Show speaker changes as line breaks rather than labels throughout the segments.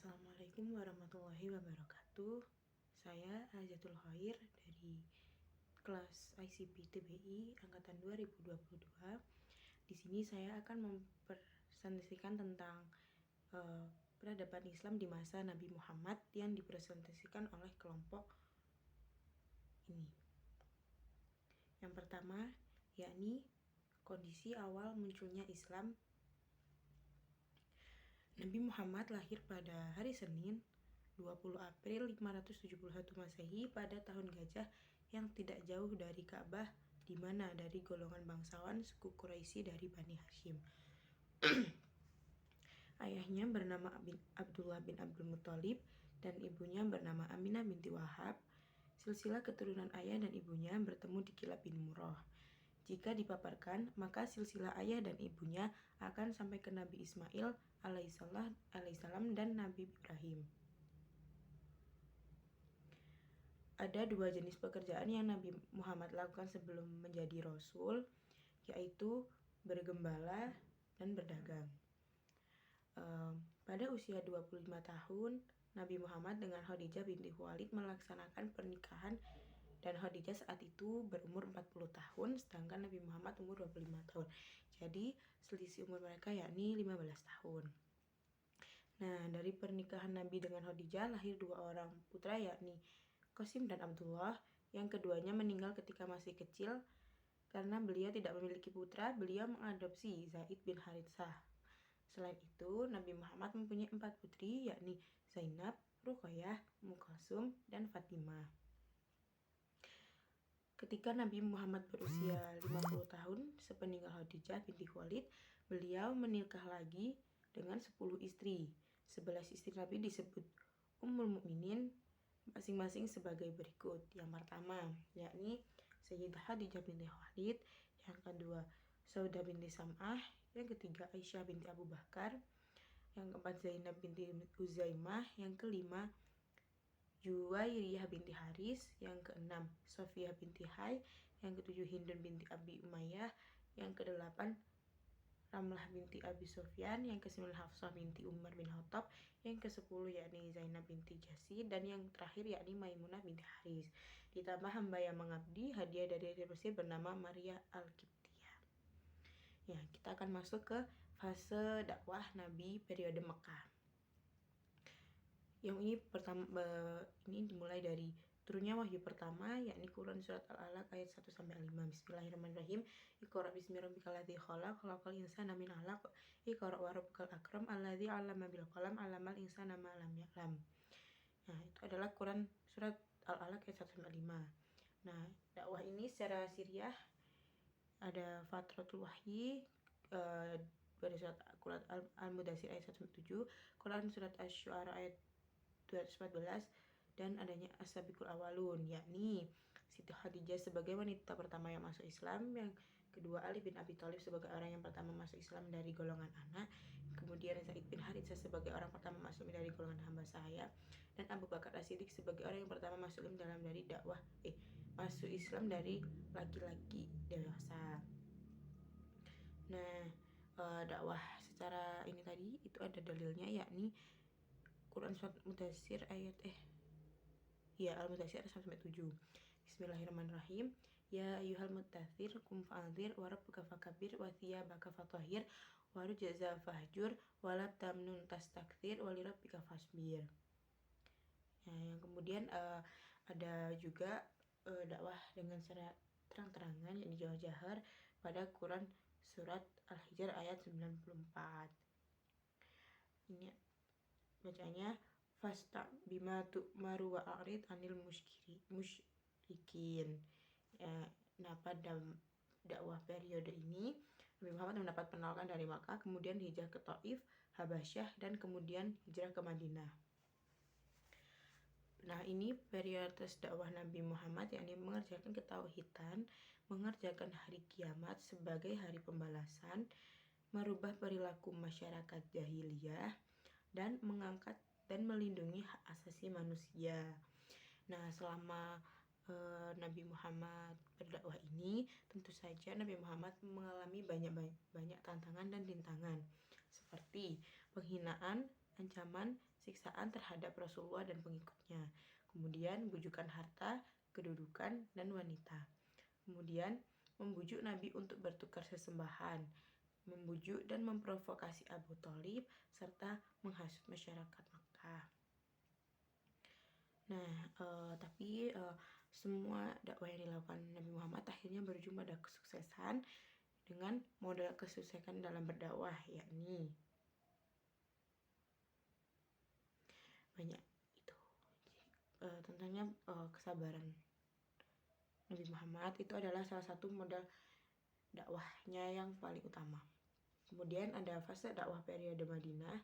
Assalamualaikum warahmatullahi wabarakatuh. Saya Azatul Khair dari kelas ICP TBI angkatan 2022. Di sini saya akan mempresentasikan tentang peradaban Islam di masa Nabi Muhammad yang dipresentasikan oleh kelompok ini. Yang pertama, yakni kondisi awal munculnya Islam. Nabi Muhammad lahir pada hari Senin 20 April 571 Masehi pada tahun Gajah yang tidak jauh dari Ka'bah, di mana dari golongan bangsawan suku Quraisy dari Bani Hashim. Ayahnya bernama Abdullah bin Abdul Muthalib dan ibunya bernama Aminah binti Wahab. Silsilah keturunan ayah dan ibunya bertemu di Kilab bin Murrah. Jika dipaparkan, maka silsilah ayah dan ibunya akan sampai ke Nabi Ismail alaihissalam dan Nabi Ibrahim. Ada dua jenis pekerjaan yang Nabi Muhammad lakukan sebelum menjadi Rasul, yaitu bergembala dan berdagang. Pada usia 25 tahun, Nabi Muhammad dengan Khadijah binti Khuwailid melaksanakan pernikahan, dan Khadijah saat itu berumur 40 tahun, sedangkan Nabi Muhammad umur 25 tahun. Jadi selisih umur mereka yakni 15 tahun. Nah, dari pernikahan Nabi dengan Khadijah lahir dua orang putra yakni Qasim dan Abdullah. Yang keduanya meninggal ketika masih kecil. Karena beliau tidak memiliki putra, beliau mengadopsi Zaid bin Haritsah. Selain itu, Nabi Muhammad mempunyai 4 putri yakni Zainab, Ruqayyah, Ummu Kalsum, dan Fatimah. Ketika Nabi Muhammad berusia 50 tahun, sepeninggal Khadijah binti Khuwailid, beliau menikah lagi dengan 10 istri. 11 istri Nabi disebut Ummul Mukminin, masing-masing sebagai berikut. Yang pertama, yakni Sayyidah Khadijah binti Khuwailid, yang kedua Saudah binti Sam'ah, yang ketiga Aisyah binti Abu Bakar, yang keempat Zainab binti Uzaimah, yang kelima Juwairiyah binti Haris, yang keenam Sofiyah binti Hai, yang ketujuh Hindun binti Abi Umayyah, yang kedelapan Ramlah binti Abi Sufyan, yang kesembilan Hafsah binti Umar bin Khattab, yang kesepuluh yakni Zainab binti Jasi, dan yang terakhir yakni Maimunah binti Haris. Ditambah hamba yang mengabdi, hadiah dari Mesir bernama Maria Al-Qibtiyah. Ya, kita akan masuk ke fase dakwah Nabi periode Mekah. Yang ini dimulai dari turunnya wahyu pertama, yakni Quran surat Al-Alaq ayat 1-5. Bismillahirrahmanirrahim. Iqra bismi rabbikal ladzi khalaq, khalaqal insana min 'alaq. Iqra wa rabbukal akram alladzi 'allama bil qalam, 'allamal insana ma lam ya'lam. Nah, itu adalah Quran surat Al-Alaq ayat 1-5. Nah, dakwah ini secara siriyah ada fatratul wahyi pada surat Quran Al-Mudaththir ayat 1-7, Quran surat Asy-Syu'ara ayat 214, dan adanya as-sabiqul awalun, yakni Siti Khadijah sebagai wanita pertama yang masuk Islam, yang kedua Ali bin Abi Thalib sebagai orang yang pertama masuk Islam dari golongan anak, kemudian Zaid bin Haritsah sebagai orang pertama masuk dari golongan hamba sahaya, dan Abu Bakar As-Siddiq sebagai orang yang pertama masuk dalam dari masuk Islam dari laki-laki dewasa. Nah, dakwah secara ini tadi itu ada dalilnya, yakni Quran surat Mudaththir ayat Al-Mudaththir ayat 1-7. Bismillahirrahmanirrahim. Ya ayyuhal mudaththir qum fa'anzir wa rabbuka fakabbir wa thiyabaka fatahhir wa rujza fahjur wa la tamnun tastakthir wa li rabbika fasbir. Ya, yang kemudian ada juga dakwah dengan secara terang-terangan, yakni jahar pada Quran surat Al-Hijr ayat 94. Ini bacanya fasta bima tu'maru wa a'rid anil musyrikin. Ya, nah, pada dakwah periode ini Nabi Muhammad mendapat penolakan dari Makkah, kemudian hijrah ke Taif, Habasyah, dan kemudian hijrah ke Madinah. Nah, ini prioritas dakwah Nabi Muhammad, yakni mengerjakan ketauhidan, mengerjakan hari kiamat sebagai hari pembalasan, merubah perilaku masyarakat jahiliyah, dan mengangkat dan melindungi hak asasi manusia. Nah, selama Nabi Muhammad berdakwah ini, tentu saja Nabi Muhammad mengalami banyak tantangan dan rintangan, seperti penghinaan, ancaman, siksaan terhadap Rasulullah dan pengikutnya. Kemudian bujukan harta, kedudukan, dan wanita. Kemudian membujuk Nabi untuk bertukar sesembahan, membujuk dan memprovokasi Abu Thalib, serta menghasut masyarakat Makkah. Nah, tapi semua dakwah yang dilakukan Nabi Muhammad akhirnya berujung pada kesuksesan dengan modal kesuksesan dalam berdakwah, yakni banyak itu. Tentunya kesabaran Nabi Muhammad itu adalah salah satu modal dakwahnya yang paling utama. Kemudian ada fase dakwah periode Madinah.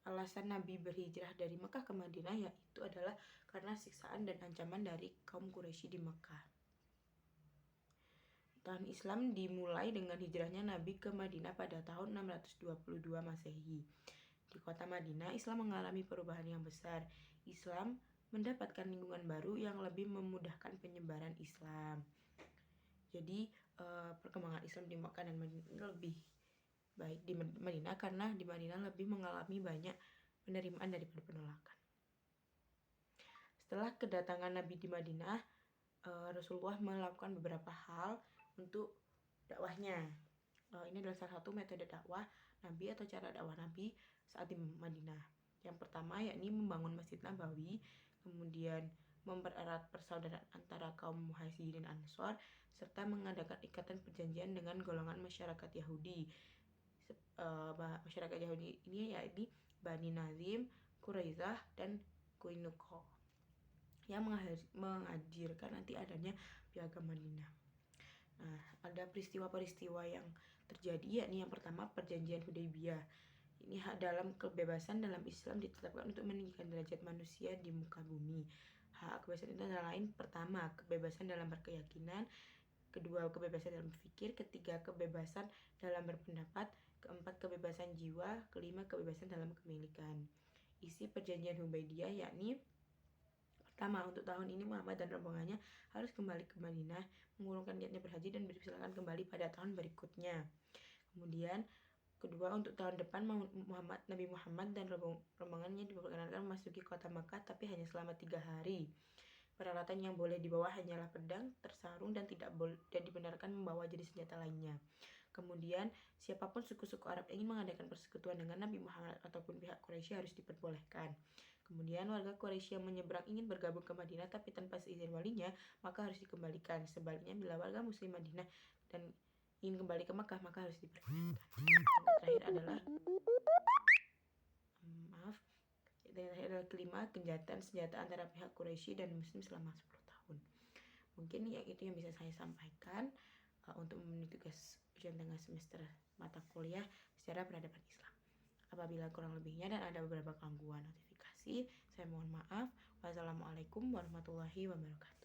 Alasan Nabi berhijrah dari Mekah ke Madinah yaitu adalah karena siksaan dan ancaman dari kaum Quraisy di Mekah. Tahun Islam dimulai dengan hijrahnya Nabi ke Madinah pada tahun 622 Masehi. Di kota Madinah, Islam mengalami perubahan yang besar. Islam mendapatkan lingkungan baru yang lebih memudahkan penyebaran Islam. Jadi perkembangan Islam di Makkah dan Madinah lebih baik di Madinah karena di Madinah lebih mengalami banyak penerimaan daripada penolakan. Setelah kedatangan Nabi di Madinah, Rasulullah melakukan beberapa hal untuk dakwahnya. Ini adalah salah satu metode dakwah Nabi atau cara dakwah Nabi saat di Madinah. Yang pertama yakni membangun Masjid Nabawi, kemudian mempererat persaudaraan antara kaum Muhajirin Ansor, serta mengadakan ikatan perjanjian dengan golongan masyarakat Yahudi. Masyarakat Yahudi ini yakni Bani Nazim, Quraizah, dan Qainuqa yang mengajarkan nanti adanya piagam Madinah. Nah, ada peristiwa-peristiwa yang terjadi yakni yang pertama perjanjian Hudaybiyah. Ini hak dalam kebebasan dalam Islam ditetapkan untuk meninggikan derajat manusia di muka bumi. Hak kebebasan itu antara lain pertama kebebasan dalam berkeyakinan, kedua kebebasan dalam berpikir, ketiga kebebasan dalam berpendapat, keempat kebebasan jiwa, kelima kebebasan dalam kepemilikan. Isi perjanjian Hudaybiyah yakni pertama, untuk tahun ini Muhammad dan rombongannya harus kembali ke Madinah, mengurungkan niatnya berhaji dan dipersilakan kembali pada tahun berikutnya. Kemudian kedua, untuk tahun depan Nabi Muhammad dan rombongannya diperkenankan memasuki kota Makkah tapi hanya selama 3 hari. Peralatan yang boleh dibawa hanyalah pedang, tersarung, dan tidak dibenarkan membawa jenis senjata lainnya. Kemudian, siapapun suku-suku Arab ingin mengadakan persekutuan dengan Nabi Muhammad ataupun pihak Quraisy harus diperbolehkan. Kemudian, warga Quraisy yang menyeberang ingin bergabung ke Madinah tapi tanpa seizin walinya, maka harus dikembalikan. Sebaliknya, bila warga Muslim Madinah dan ingin kembali ke Makkah, maka harus diperbolehkan. Yang terakhir adalah kelima, gencatan senjata antara pihak Quraisy dan Muslim selama 10 tahun. Mungkin yang itu yang bisa saya sampaikan untuk memenuhi tugas ujian tengah semester mata kuliah secara peradaban Islam. Apabila kurang lebihnya dan ada beberapa gangguan notifikasi, saya mohon maaf. Wassalamualaikum warahmatullahi wabarakatuh.